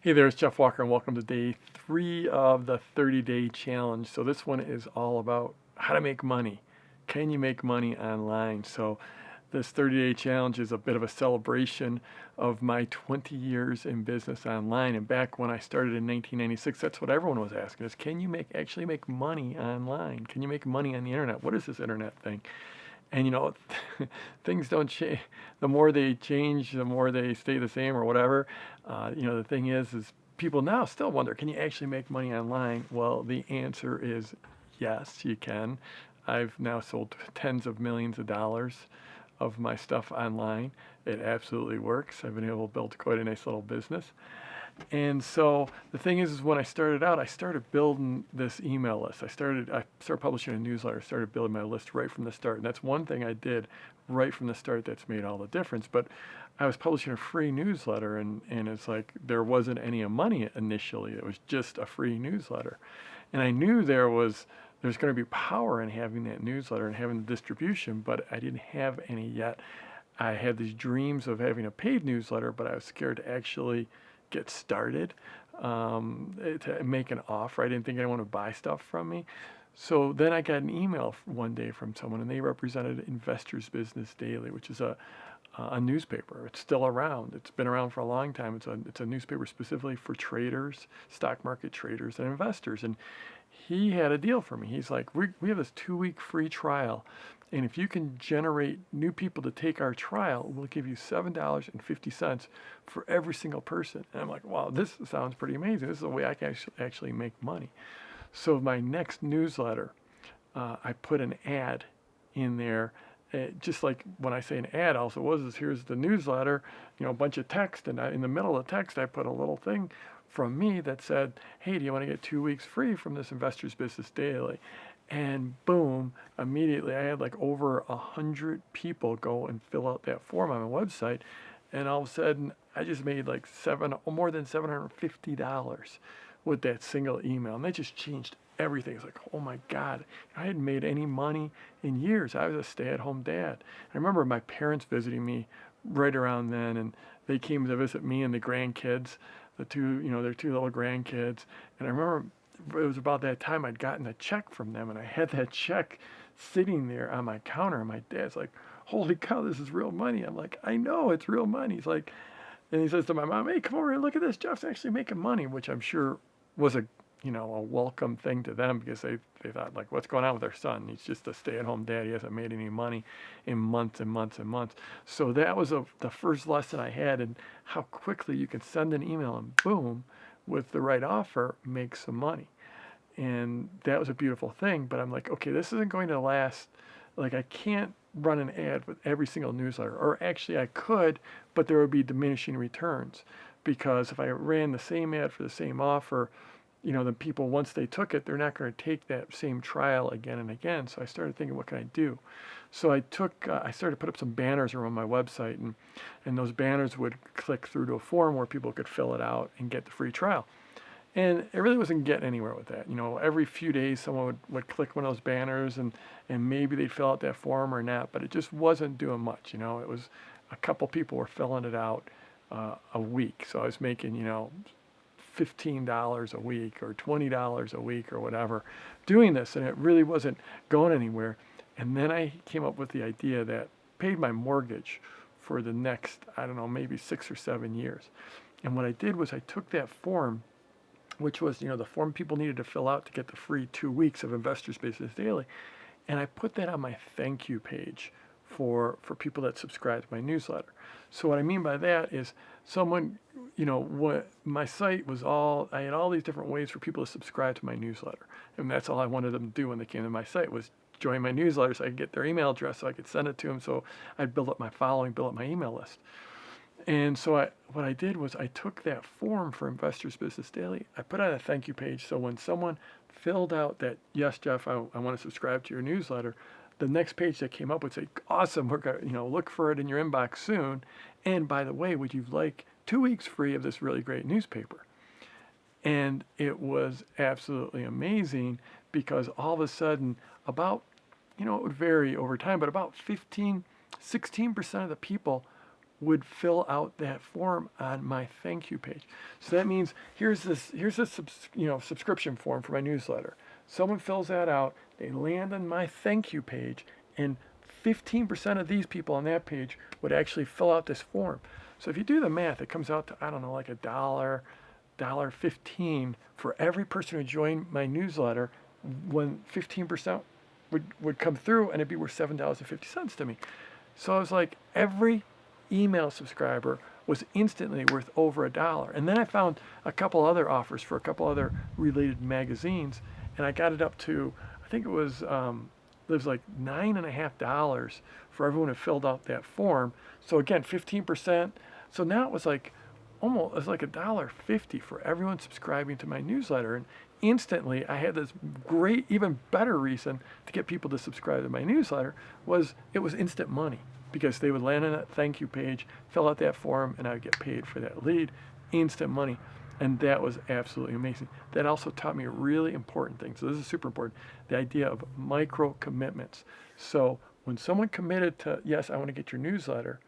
Hey there, it's Jeff Walker, and welcome to day 3 of the 30-day challenge. So this one is all about how to make money. Can you make money online? So this 30-day challenge is a bit of a celebration of my 20 years in business online. And back when I started in 1996, that's what everyone was asking is, can you actually make money online? Can you make money on the internet? What is this internet thing? And things don't change. The more they change, the more they stay the same or whatever. The thing is people now still wonder, can you actually make money online? Well, the answer is yes, you can. I've now sold tens of millions of dollars of my stuff online. It absolutely works. I've been able to build quite a nice little business. And so the thing is when I started out, I started building this email list. I started publishing a newsletter, started building my list right from the start. And that's one thing I did right from the start that's made all the difference. But I was publishing a free newsletter, and it's like there wasn't any money initially. It was just a free newsletter. And I knew there's going to be power in having that newsletter and having the distribution, but I didn't have any yet. I had these dreams of having a paid newsletter, but I was scared to actually get started, to make an offer. I didn't think anyone would buy stuff from me. So then I got an email one day from someone, and they represented Investors Business Daily, which is a newspaper. It's still around. It's been around for a long time. It's a newspaper specifically for traders, stock market traders, and investors. And he had a deal for me. He's like, we have this 2-week free trial, and if you can generate new people to take our trial, we'll give you $7.50 for every single person. And I'm like, wow, this sounds pretty amazing. This is a way I can actually make money. So my next newsletter, I put an ad in there. Just like when I say an ad, also here's the newsletter, a bunch of text, and in the middle of the text I put a little thing from me that said, hey, do you want to get 2 weeks free from this Investors Business Daily? And boom, immediately I had like over 100 people go and fill out that form on my website, and all of a sudden I just made like more than $750 with that single email, and that just changed everything. It's like, oh my God, I hadn't made any money in years. I was a stay-at-home dad. I remember my parents visiting me right around then, and they came to visit me and the grandkids, their two little grandkids. And I remember it was about that time I'd gotten a check from them, and I had that check sitting there on my counter, and my dad's like, holy cow, this is real money. I'm like, I know it's real money. He's like, and he says to my mom, hey, come over here, look at this. Jeff's actually making money, which I'm sure was a welcome thing to them, because they thought, like, what's going on with their son? He's just a stay-at-home dad. He hasn't made any money in months and months and months. So that was the first lesson I had in how quickly you can send an email and boom, with the right offer, make some money. And that was a beautiful thing. But I'm like, okay, this isn't going to last. Like, I can't run an ad with every single newsletter. Or actually I could, but there would be diminishing returns, because if I ran the same ad for the same offer, the people, once they took it, they're not going to take that same trial again and again. So I started thinking, what can I do? So I started to put up some banners around my website, and those banners would click through to a form where people could fill it out and get the free trial. And it really wasn't getting anywhere with that. Every few days someone would click one of those banners, and maybe they'd fill out that form or not, but it just wasn't doing much. It was a couple people were filling it out a week. So I was making, $15 a week or $20 a week or whatever doing this, and it really wasn't going anywhere. And then I came up with the idea that paid my mortgage for the next, I don't know, maybe 6 or 7 years. And what I did was I took that form, which was, the form people needed to fill out to get the free 2 weeks of Investors Business Daily, and I put that on my thank you page for people that subscribe to my newsletter. So what I mean by that is someone, what my site was I had all these different ways for people to subscribe to my newsletter. And that's all I wanted them to do when they came to my site, was join my newsletter so I could get their email address so I could send it to them. So I'd build up my following, build up my email list. And so what I did was I took that form for Investors Business Daily, I put on a thank you page. So when someone filled out that, yes, Jeff, I want to subscribe to your newsletter, the next page that came up would say, awesome, we're going to, look for it in your inbox soon. And by the way, would you like 2 weeks free of this really great newspaper? And it was absolutely amazing, because all of a sudden it would vary over time, but about 16% of the people would fill out that form on my thank you page. So that means here's a subscription form for my newsletter. Someone fills that out, they land on my thank you page, and 15% of these people on that page would actually fill out this form. So if you do the math, it comes out to, I don't know, like $1.15 for every person who joined my newsletter, when 15% would come through, and it'd be worth $7.50 to me. So I was like, every email subscriber was instantly worth over $1. And then I found a couple other offers for a couple other related magazines, and I got it up to, I think it was like $9.50 for everyone who filled out that form. So again, 15%. So now it was like $1.50 for everyone subscribing to my newsletter. And instantly I had this great, even better reason to get people to subscribe to my newsletter. It was instant money, because they would land on that thank you page, fill out that form, and I would get paid for that lead. Instant money. And that was absolutely amazing. That also taught me a really important thing. So this is super important. The idea of micro commitments. So when someone committed to, yes, I want to get your newsletter,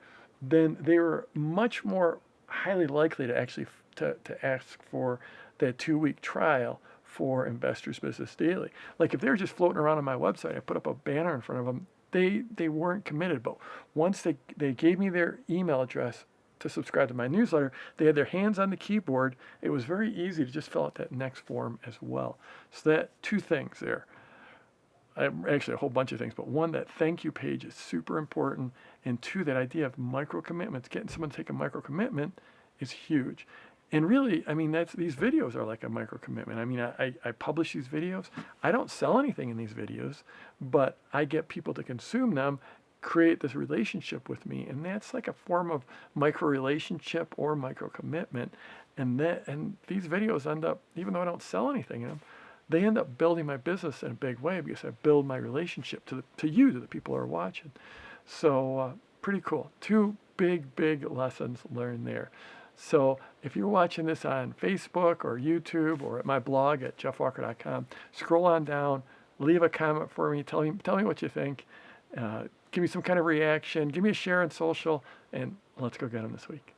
then they were much more highly likely to actually to ask for that 2-week trial for Investors Business Daily. Like if they were just floating around on my website, I put up a banner in front of them, they weren't committed. But once they gave me their email address to subscribe to my newsletter, they had their hands on the keyboard. It was very easy to just fill out that next form as well. So that, two things there. Actually, a whole bunch of things, but one, that thank you page is super important, and two, that idea of micro commitments, getting someone to take a micro commitment is huge. And really, I mean, these videos are like a micro commitment. I mean, I publish these videos. I don't sell anything in these videos, but I get people to consume them, create this relationship with me, and that's like a form of micro relationship or micro commitment. And these videos end up, even though I don't sell anything in them, they end up building my business in a big way, because I build my relationship to the people who are watching. So pretty cool. Two big lessons learned there. So if you're watching this on Facebook or YouTube or at my blog at jeffwalker.com, scroll on down, leave a comment for me, tell me what you think, give me some kind of reaction, give me a share on social, and let's go get them this week.